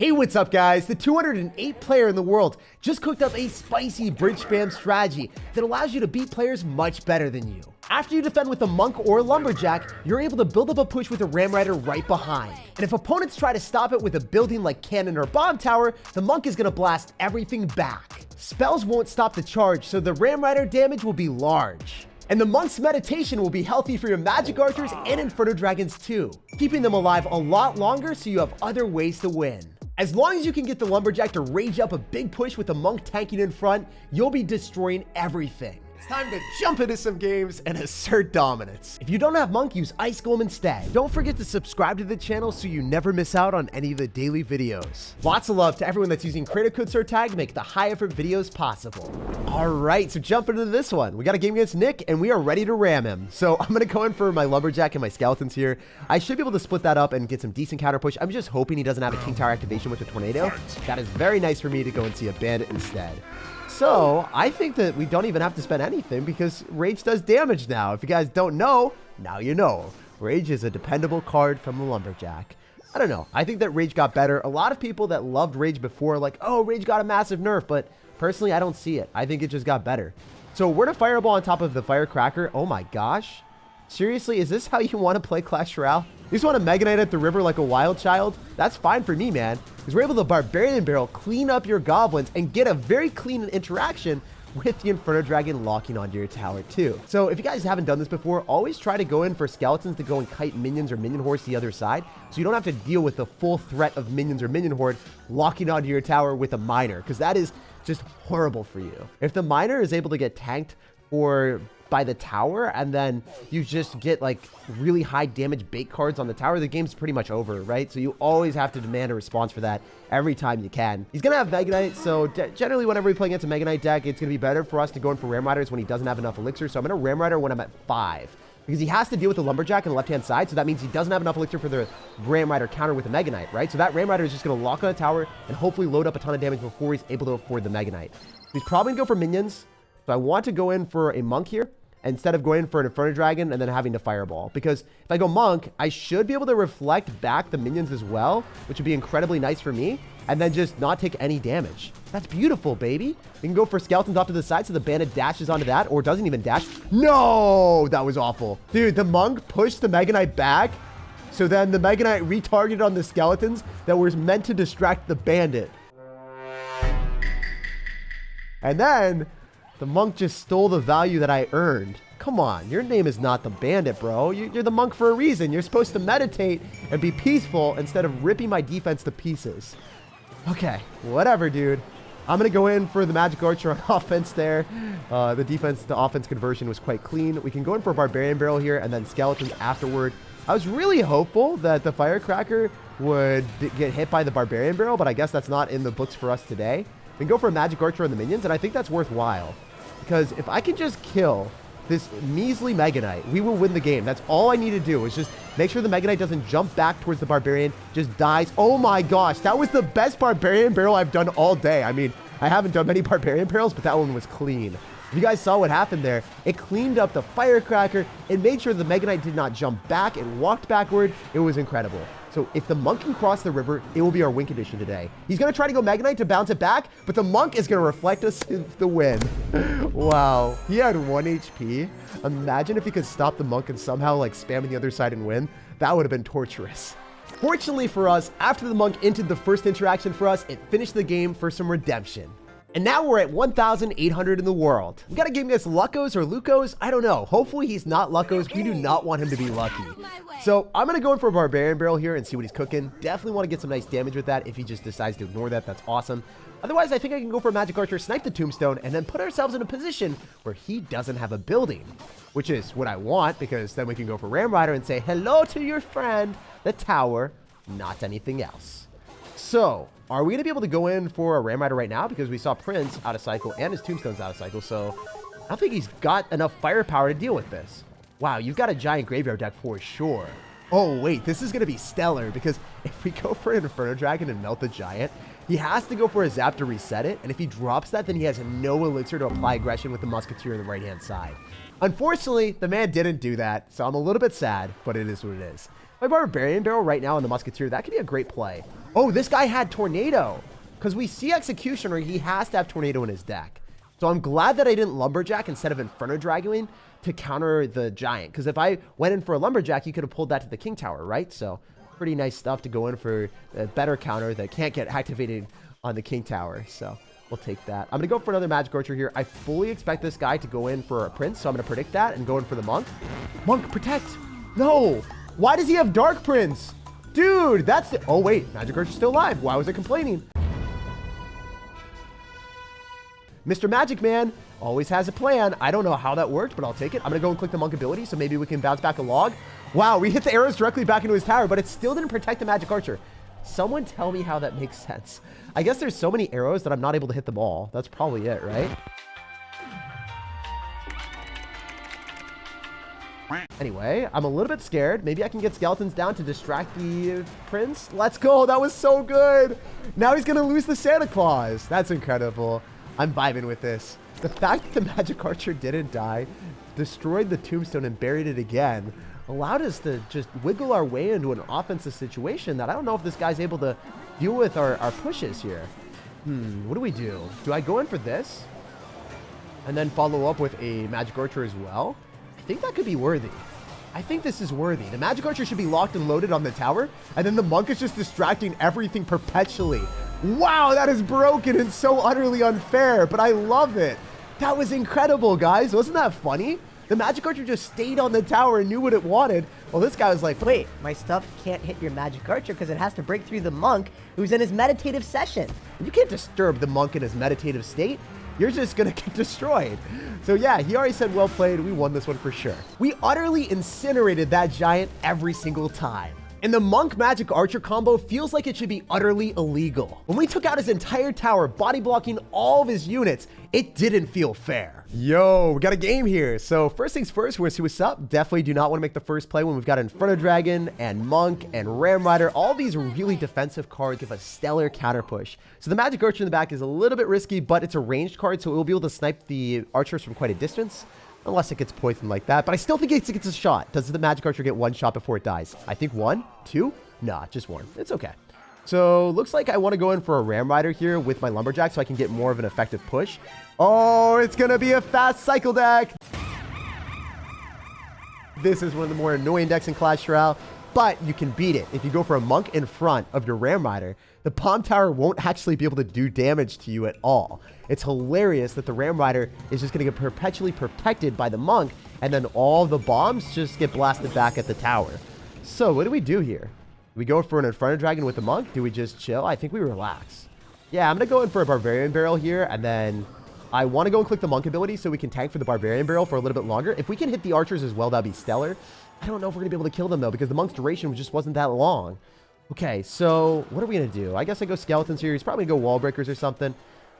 Hey, what's up guys? The 208th player in the world just cooked up a spicy bridge spam strategy that allows you to beat players much better than you. After you defend with a monk or a lumberjack, you're able to build up a push with a ram rider right behind. And if opponents try to stop it with a building like cannon or bomb tower, the monk is gonna blast everything back. Spells won't stop the charge, so the ram rider damage will be large. And the monk's meditation will be healthy for your magic archers and inferno dragons too, keeping them alive a lot longer so you have other ways to win. As long as you can get the lumberjack to rage up a big push with the monk tanking in front, you'll be destroying everything. It's time to jump into some games and assert dominance. If you don't have monk, use ice golem instead. Don't forget to subscribe to the channel so you never miss out on any of the daily videos. Lots of love to everyone that's using creator code SirTag to make the high effort videos possible. All right, so jump into this one. We got a game against Nick and we are ready to ram him. So I'm gonna go in for my lumberjack and my skeletons here. I should be able to split that up and get some decent counter push. I'm just hoping he doesn't have a king tower activation with the tornado. That is very nice for me to go and see a bandit instead. So I think that we don't even have to spend anything because Rage does damage now. If you guys don't know, now you know. Rage is a dependable card from the lumberjack. I don't know. I think that Rage got better. A lot of people that loved Rage before are like, oh, Rage got a massive nerf, but personally, I don't see it. I think it just got better. So we're to fireball on top of the firecracker. Oh my gosh. Seriously, is this how you want to play Clash Royale? You just want to Mega Knight at the river like a wild child? That's fine for me, man. Because we're able to Barbarian Barrel, clean up your goblins, and get a very clean interaction with the Inferno Dragon locking onto your tower too. So if you guys haven't done this before, always try to go in for skeletons to go and kite minions or minion hordes to the other side. So you don't have to deal with the full threat of minions or minion horde locking onto your tower with a miner. Because that is just horrible for you. If the miner is able to get tanked by the tower and then you just get like really high damage bait cards on the tower, the game's pretty much over, right? So you always have to demand a response for that every time you can. He's gonna have Mega Knight, so generally whenever we play against a Mega Knight deck, it's gonna be better for us to go in for Ram Riders when he doesn't have enough elixir. So I'm gonna Ram Rider when I'm at 5 because he has to deal with the lumberjack on the left hand side, so that means he doesn't have enough elixir for the Ram Rider counter with the Mega Knight, right? So that Ram Rider is just gonna lock on a tower and hopefully load up a ton of damage before he's able to afford the Mega Knight. He's probably gonna go for minions, so I want to go in for a monk here instead of going for an Inferno Dragon and then having to fireball. Because if I go monk, I should be able to reflect back the minions as well, which would be incredibly nice for me, and then just not take any damage. That's beautiful, baby. We can go for skeletons off to the side so the bandit dashes onto that, or doesn't even dash. No, that was awful. Dude, the monk pushed the Mega Knight back, so then the Mega Knight retargeted on the skeletons that were meant to distract the bandit. And then the monk just stole the value that I earned. Come on, your name is not the bandit, bro. You're the monk for a reason. You're supposed to meditate and be peaceful instead of ripping my defense to pieces. Okay, whatever, dude. I'm gonna go in for the magic archer on offense there. The defense to offense conversion was quite clean. We can go in for a barbarian barrel here and then skeletons afterward. I was really hopeful that the firecracker would get hit by the barbarian barrel, but I guess that's not in the books for us today. We can go for a magic archer on the minions, and I think that's worthwhile. Because if I can just kill this measly Mega Knight, we will win the game. That's all I need to do is just make sure the Mega Knight doesn't jump back towards the Barbarian, just dies. Oh my gosh, that was the best Barbarian barrel I've done all day. I mean, I haven't done many Barbarian barrels, but that one was clean. If you guys saw what happened there, it cleaned up the firecracker. It made sure the Mega Knight did not jump back. It walked backward. It was incredible. So if the monk can cross the river, it will be our win condition today. He's going to try to go Mega Knight to bounce it back, but the monk is going to reflect us into the win. Wow. He had 1 HP. Imagine if he could stop the monk and somehow like spam the other side and win. That would have been torturous. Fortunately for us, after the monk entered the first interaction for us, it finished the game for some redemption. And now we're at 1,800 in the world. We got a game against Luckos or Lucos. I don't know. Hopefully he's not Luckos. We do not want him to be lucky. So I'm going to go in for a Barbarian Barrel here and see what he's cooking. Definitely want to get some nice damage with that. If he just decides to ignore that, that's awesome. Otherwise, I think I can go for a Magic Archer, snipe the Tombstone, and then put ourselves in a position where he doesn't have a building, which is what I want, because then we can go for Ram Rider and say hello to your friend, the tower, not anything else. So are we going to be able to go in for a Ram Rider right now? Because we saw Prince out of cycle and his Tombstone's out of cycle. So I don't think he's got enough firepower to deal with this. Wow, you've got a giant graveyard deck for sure. Oh, wait, this is going to be stellar because if we go for an Inferno Dragon and melt the giant, he has to go for a zap to reset it. And if he drops that, then he has no elixir to apply aggression with the Musketeer on the right-hand side. Unfortunately, the man didn't do that. So I'm a little bit sad, but it is what it is. My barbarian barrel right now on the musketeer, that could be a great play. Oh, this guy had tornado. Because we see executioner, he has to have tornado in his deck. So I'm glad that I didn't lumberjack instead of inferno dragoing to counter the giant. Because if I went in for a lumberjack, you could have pulled that to the king tower, right? So pretty nice stuff to go in for a better counter that can't get activated on the king tower. So we'll take that. I'm going to go for another magic archer here. I fully expect this guy to go in for a prince. So I'm going to predict that and go in for the monk. Monk, protect. No. Why does he have dark prince? Dude, that's the... Oh, wait. Magic archer's still alive. Why was I complaining? Mr. Magic Man always has a plan. I don't know how that worked, but I'll take it. I'm going to go and click the monk ability, so maybe we can bounce back a log. Wow, we hit the arrows directly back into his tower, but it still didn't protect the magic archer. Someone tell me how that makes sense. I guess there's so many arrows that I'm not able to hit them all. That's probably it, right? Anyway, I'm a little bit scared. Maybe I can get skeletons down to distract the prince. Let's go. That was so good. Now he's going to lose the Santa Claus. That's incredible. I'm vibing with this. The fact that the magic archer didn't die, destroyed the tombstone and buried it again, allowed us to just wiggle our way into an offensive situation that I don't know if this guy's able to deal with our pushes here. What do we do? Do I go in for this? And then follow up with a magic archer as well? I think that could be worthy. I think this is worthy. The magic archer should be locked and loaded on the tower, and then the monk is just distracting everything perpetually. Wow, that is broken and so utterly unfair, but I love it. That was incredible, guys. Wasn't that funny? The magic archer just stayed on the tower and knew what it wanted. Well, this guy was like, wait, my stuff can't hit your magic archer because it has to break through the monk who's in his meditative session. You can't disturb the monk in his meditative state. You're just going to get destroyed. So yeah, he already said well played. We won this one for sure. We utterly incinerated that giant every single time. And the monk magic archer combo feels like it should be utterly illegal. When we took out his entire tower, body blocking all of his units, it didn't feel fair. Yo, we got a game here. So first things first, we're gonna see what's up. Definitely do not want to make the first play when we've got Inferno Dragon and Monk and Ram Rider. All these really defensive cards give a stellar counter push. So the magic archer in the back is a little bit risky, but it's a ranged card, so it will be able to snipe the archers from quite a distance. Unless it gets poisoned like that. But I still think it gets a shot. Does the magic archer get one shot before it dies? I think one, two? Nah, just one. It's okay. So looks like I want to go in for a Ram Rider here with my Lumberjack so I can get more of an effective push. Oh, it's going to be a fast cycle deck. This is one of the more annoying decks in Clash Royale, but you can beat it. If you go for a monk in front of your Ram Rider, the Palm Tower won't actually be able to do damage to you at all. It's hilarious that the Ram Rider is just going to get perpetually protected by the monk, and then all the bombs just get blasted back at the tower. So what do we do here? Do we go for an Inferno Dragon with the monk? Do we just chill? I think we relax. Yeah, I'm going to go in for a Barbarian Barrel here, and then I want to go and click the monk ability so we can tank for the Barbarian Barrel for a little bit longer. If we can hit the archers as well, that'd be stellar. I don't know if we're going to be able to kill them, though, because the monk's duration just wasn't that long. Okay, so what are we going to do? I guess I go skeletons here. He's probably going to go wall breakers or something.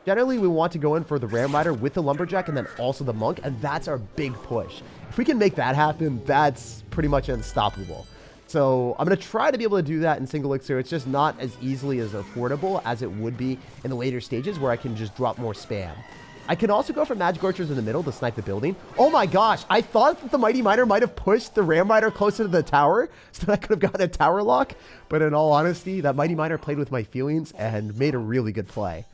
Generally, we want to go in for the Ram Rider with the Lumberjack and then also the monk, and that's our big push. If we can make that happen, that's pretty much unstoppable. So I'm going to try to be able to do that in single elixir. It's just not as easily as affordable as it would be in the later stages where I can just drop more spam. I can also go for magic archers in the middle to snipe the building. Oh my gosh, I thought that the Mighty Miner might have pushed the Ram Rider closer to the tower so that I could have gotten a tower lock. But in all honesty, that Mighty Miner played with my feelings and made a really good play.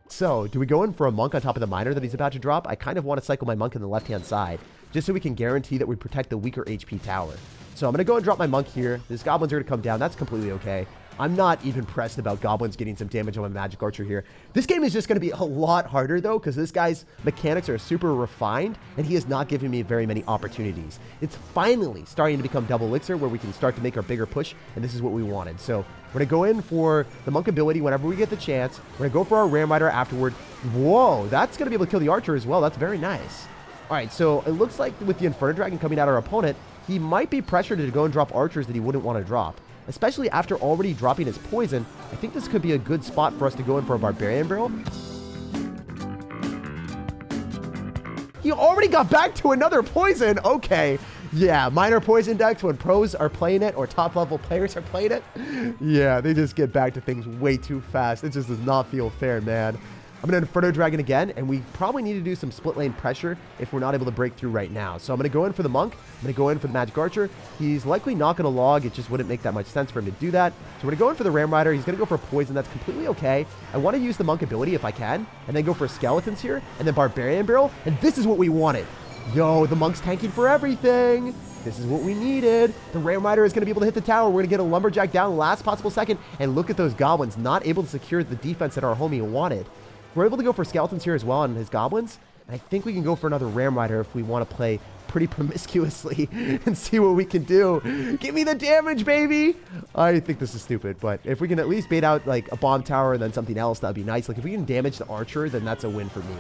So do we go in for a monk on top of the miner that he's about to drop? I kind of want to cycle my monk in the left-hand side just so we can guarantee that we protect the weaker HP tower. So I'm going to go and drop my monk here. These goblins are going to come down. That's completely okay. I'm not even pressed about goblins getting some damage on my magic archer here. This game is just going to be a lot harder, though, because this guy's mechanics are super refined, and he is not giving me very many opportunities. It's finally starting to become double elixir, where we can start to make our bigger push, and this is what we wanted. So we're going to go in for the monk ability whenever we get the chance. We're going to go for our Ram Rider afterward. Whoa, that's going to be able to kill the archer as well. That's very nice. All right, so it looks like with the Inferno Dragon coming at our opponent, he might be pressured to go and drop archers that he wouldn't want to drop. Especially after already dropping his poison, I think this could be a good spot for us to go in for a Barbarian Barrel. He already got back to another poison. Okay. Yeah, minor poison decks when pros are playing it or top level players are playing it. Yeah, they just get back to things way too fast. It just does not feel fair, man. I'm going to Inferno Dragon again, and we probably need to do some split lane pressure if we're not able to break through right now. So I'm going to go in for the Monk. I'm going to go in for the Magic Archer. He's likely not going to log. It just wouldn't make that much sense for him to do that. So we're going to go in for the Ram Rider. He's going to go for Poison. That's completely okay. I want to use the Monk ability if I can, and then go for Skeletons here, and then Barbarian Barrel, and this is what we wanted. Yo, the Monk's tanking for everything. This is what we needed. The Ram Rider is going to be able to hit the tower. We're going to get a Lumberjack down last possible second, and look at those Goblins not able to secure the defense that our homie wanted. We're able to go for Skeletons here as well on his Goblins. And I think we can go for another Ram Rider if we want to play pretty promiscuously and see what we can do. Give me the damage, baby! I think this is stupid, but if we can at least bait out like a bomb tower and then something else, that'd be nice. Like if we can damage the Archer, then that's a win for me.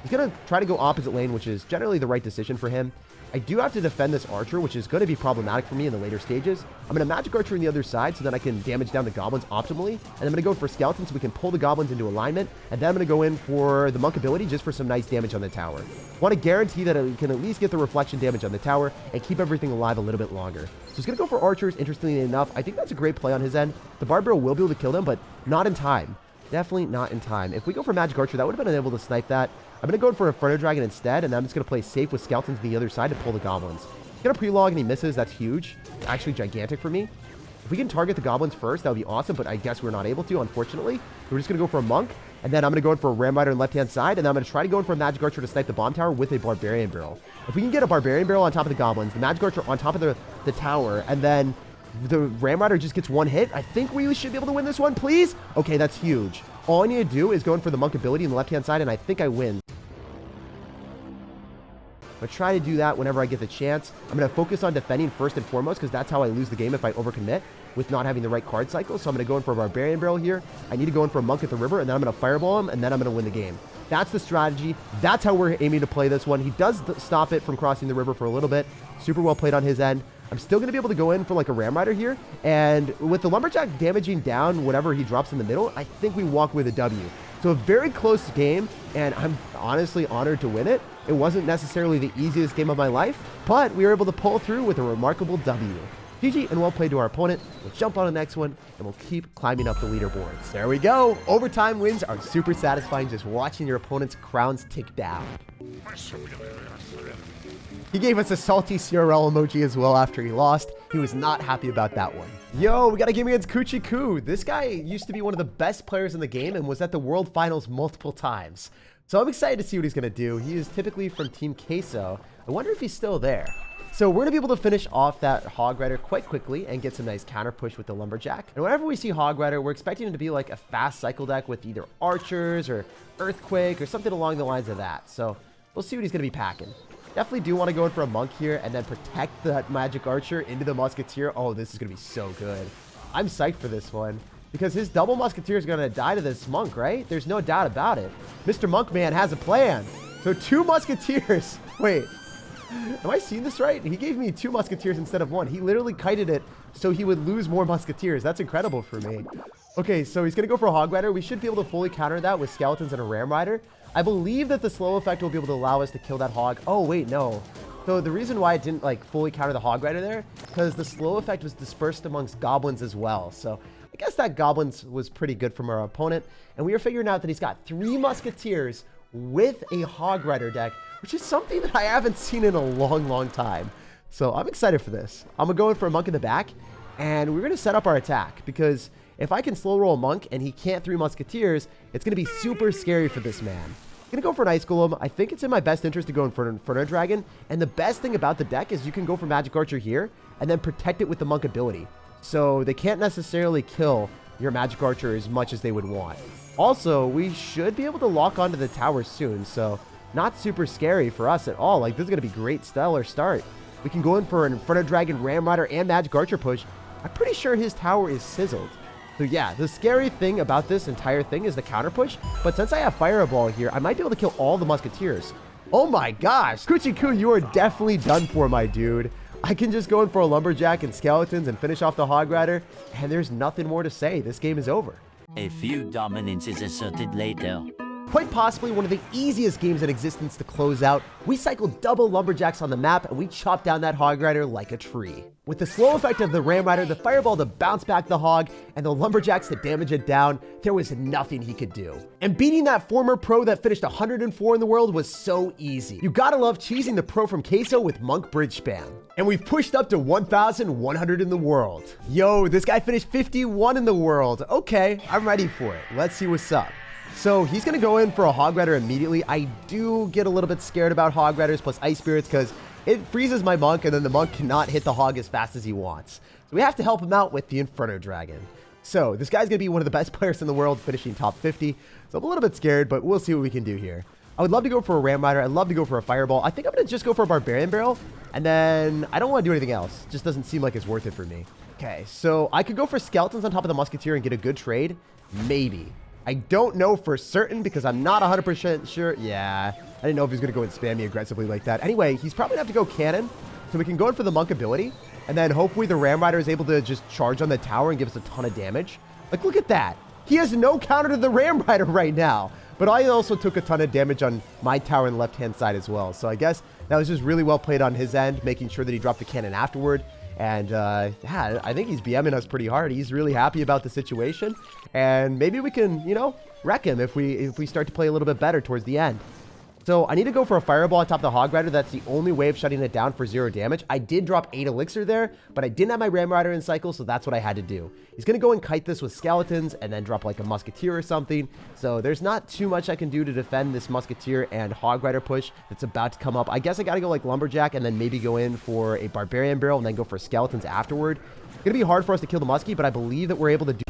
He's going to try to go opposite lane, which is generally the right decision for him. I do have to defend this Archer, which is going to be problematic for me in the later stages. I'm going to Magic Archer on the other side so that I can damage down the Goblins optimally. And I'm going to go for Skeletons so we can pull the Goblins into alignment. And then I'm going to go in for the Monk ability just for some nice damage on the tower. Want to guarantee that we can at least get the reflection damage on the tower and keep everything alive a little bit longer. So he's going to go for Archers, interestingly enough. I think that's a great play on his end. The Barbarian will be able to kill them, but not in time. Definitely not in time. If we go for Magic Archer, that would have been able to snipe that. I'm going to go in for Inferno Dragon instead, and then I'm just going to play safe with Skeletons on the other side to pull the Goblins. He's going to pre-log and he misses. That's huge. It's actually gigantic for me. If we can target the Goblins first, that would be awesome, but I guess we're not able to, unfortunately. We're just going to go for a Monk, and then I'm going to go in for a Ram Rider on the left-hand side, and then I'm going to try to go in for a Magic Archer to snipe the Bomb Tower with a Barbarian Barrel. If we can get a Barbarian Barrel on top of the Goblins, the Magic Archer on top of the tower, and then the Ram Rider just gets one hit, I think we should be able to win this one, please? Okay, that's huge. All I need to do is go in for the Monk ability on the left-hand side, and I think I win. I'm going to try to do that whenever I get the chance. I'm going to focus on defending first and foremost because that's how I lose the game if I overcommit with not having the right card cycle. So I'm going to go in for a Barbarian Barrel here. I need to go in for a Monk at the river, and then I'm going to Fireball him, and then I'm going to win the game. That's the strategy. That's how we're aiming to play this one. He does stop it from crossing the river for a little bit. Super well played on his end. I'm still going to be able to go in for like a Ram Rider here. And with the Lumberjack damaging down whatever he drops in the middle, I think we walk with a W. So a very close game, and I'm honestly honored to win it. It wasn't necessarily the easiest game of my life, but we were able to pull through with a remarkable W. GG and well played to our opponent. We'll jump on the next one, and we'll keep climbing up the leaderboards. There we go. Overtime wins are super satisfying just watching your opponent's crowns tick down. He gave us a salty CRL emoji as well after he lost. He was not happy about that one. Yo, we got a game against Kuchi Ku. This guy used to be one of the best players in the game and was at the World Finals multiple times. So I'm excited to see what he's going to do. He is typically from Team Queso. I wonder if he's still there. So we're going to be able to finish off that Hog Rider quite quickly and get some nice counter push with the Lumberjack. And whenever we see Hog Rider, we're expecting him to be like a fast cycle deck with either Archers or Earthquake or something along the lines of that. So we'll see what he's going to be packing. Definitely do want to go in for a Monk here and then protect that Magic Archer into the Musketeer. Oh, this is going to be so good. I'm psyched for this one because his double Musketeer is going to die to this Monk, right? There's no doubt about it. Mr. Monkman has a plan. So 2 Musketeers. Wait, am I seeing this right? He gave me 2 Musketeers instead of 1. He literally kited it so he would lose more Musketeers. That's incredible for me. Okay, so he's going to go for a Hog Rider. We should be able to fully counter that with Skeletons and a Ram Rider. I believe that the slow effect will be able to allow us to kill that Hog. Oh, wait, no. So the reason why I didn't like fully counter the Hog Rider there, because the slow effect was dispersed amongst Goblins as well. So I guess that Goblins was pretty good from our opponent. And we were figuring out that he's got 3 Musketeers with a Hog Rider deck, which is something that I haven't seen in a long, long time. So I'm excited for this. I'm going to go in for a Monk in the back, and we're going to set up our attack because if I can slow roll a Monk and he can't 3 Musketeers, it's going to be super scary for this man. I'm going to go for an Ice Golem. I think it's in my best interest to go in for an Inferno Dragon. And the best thing about the deck is you can go for Magic Archer here and then protect it with the Monk ability. So they can't necessarily kill your Magic Archer as much as they would want. Also, we should be able to lock onto the tower soon. So not super scary for us at all. Like, this is going to be great stellar start. We can go in for an Inferno Dragon, Ram Rider, and Magic Archer push. I'm pretty sure his tower is sizzled. So yeah, the scary thing about this entire thing is the counter push, but since I have Fireball here, I might be able to kill all the Musketeers. Oh my gosh, Kuchi-Ku, you are definitely done for, my dude. I can just go in for a Lumberjack and Skeletons and finish off the Hog Rider, and there's nothing more to say. This game is over. A few dominance is asserted later. Quite possibly one of the easiest games in existence to close out, we cycled double lumberjacks on the map and we chopped down that hog rider like a tree. With the slow effect of the ram rider, the fireball to bounce back the hog, and the lumberjacks to damage it down, there was nothing he could do. And beating that former pro that finished 104 in the world was so easy. You gotta love cheesing the pro from Queso with monk bridge spam. And we've pushed up to 1,100 in the world. Yo, this guy finished 51 in the world. Okay, I'm ready for it. Let's see what's up. So he's going to go in for a hog rider immediately. I do get a little bit scared about hog riders plus ice spirits because it freezes my monk and then the monk cannot hit the hog as fast as he wants. So we have to help him out with the Inferno Dragon. So this guy's going to be one of the best players in the world, finishing top 50. So I'm a little bit scared, but we'll see what we can do here. I would love to go for a ram rider. I'd love to go for a fireball. I think I'm going to just go for a barbarian barrel. And then I don't want to do anything else. Just doesn't seem like it's worth it for me. Okay, so I could go for skeletons on top of the musketeer and get a good trade. Maybe. I don't know for certain because I'm not 100% sure. Yeah, I didn't know if he's going to go and spam me aggressively like that. Anyway, he's probably going to have to go cannon. So we can go in for the monk ability. And then hopefully the ram rider is able to just charge on the tower and give us a ton of damage. Like, look at that. He has no counter to the ram rider right now. But I also took a ton of damage on my tower on the left-hand side as well. So I guess that was just really well played on his end, making sure that he dropped the cannon afterward. And yeah, I think he's BMing us pretty hard. He's really happy about the situation. And maybe we can, you know, wreck him if we start to play a little bit better towards the end. So I need to go for a fireball on top of the hog rider. That's the only way of shutting it down for 0 damage. I did drop 8 elixir there, but I didn't have my ram rider in cycle, so that's what I had to do. He's going to go and kite this with skeletons and then drop like a musketeer or something. So there's not too much I can do to defend this musketeer and hog rider push that's about to come up. I guess I got to go like lumberjack and then maybe go in for a barbarian barrel and then go for skeletons afterward. It's going to be hard for us to kill the muskie, but I believe that we're able to do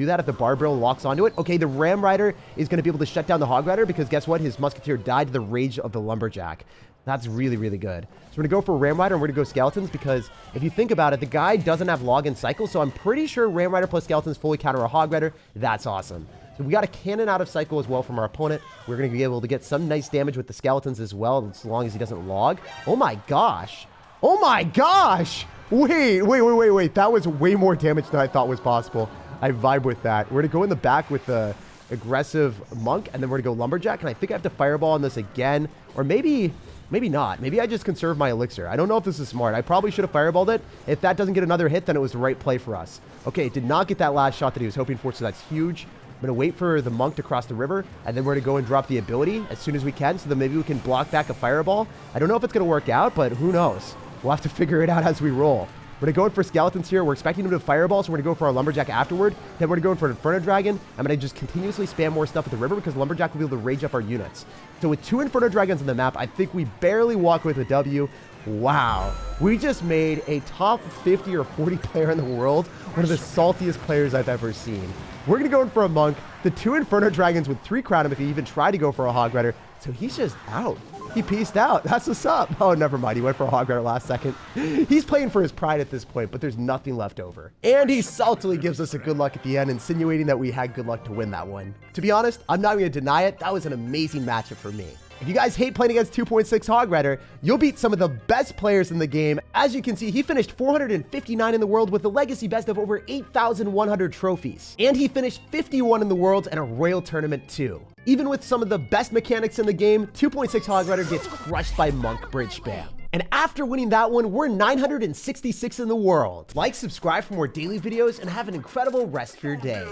that if the bar barrel locks onto it. Okay, the ram rider is going to be able to shut down the hog rider because guess what? His musketeer died to the rage of the lumberjack. That's really, really good. So we're going to go for ram rider and we're going to go skeletons because if you think about it, the guy doesn't have log in cycle. So I'm pretty sure ram rider plus skeletons fully counter a hog rider. That's awesome. So we got a cannon out of cycle as well from our opponent. We're going to be able to get some nice damage with the skeletons as well, as long as he doesn't log. Oh my gosh. Oh my gosh. Wait. That was way more damage than I thought was possible. I vibe with that. We're going to go in the back with the aggressive monk, and then we're going to go lumberjack, and I think I have to fireball on this again, or maybe not. Maybe I just conserve my elixir. I don't know if this is smart. I probably should have fireballed it. If that doesn't get another hit, then it was the right play for us. Okay, it did not get that last shot that he was hoping for, so that's huge. I'm going to wait for the monk to cross the river, and then we're going to go and drop the ability as soon as we can, so that maybe we can block back a fireball. I don't know if it's going to work out, but who knows? We'll have to figure it out as we roll. We're going to go in for skeletons here. We're expecting him to fireball, so we're going to go for our lumberjack afterward. Then we're going to go in for an Inferno Dragon. I'm going to just continuously spam more stuff at the river because lumberjack will be able to rage up our units. So with 2 Inferno Dragons on the map, I think we barely walk with a W. Wow. We just made a top 50 or 40 player in the world, one of the saltiest players I've ever seen. We're going to go in for a monk. The 2 Inferno Dragons would 3 crown him if he even tried to go for a hog rider. So he's just out. He pieced out. That's what's up. Oh, never mind. He went for a hog rider last second. He's playing for his pride at this point, but there's nothing left over. And he saltily gives us a good luck at the end, insinuating that we had good luck to win that one. To be honest, I'm not going to deny it. That was an amazing matchup for me. If you guys hate playing against 2.6 Hog Rider, you'll beat some of the best players in the game. As you can see, he finished 459 in the world with a legacy best of over 8,100 trophies. And he finished 51 in the world and a Royal tournament too. Even with some of the best mechanics in the game, 2.6 Hog Rider gets crushed by Monk Bridge Spam. And after winning that one, we're 966 in the world. Like, subscribe for more daily videos, and have an incredible rest of your day.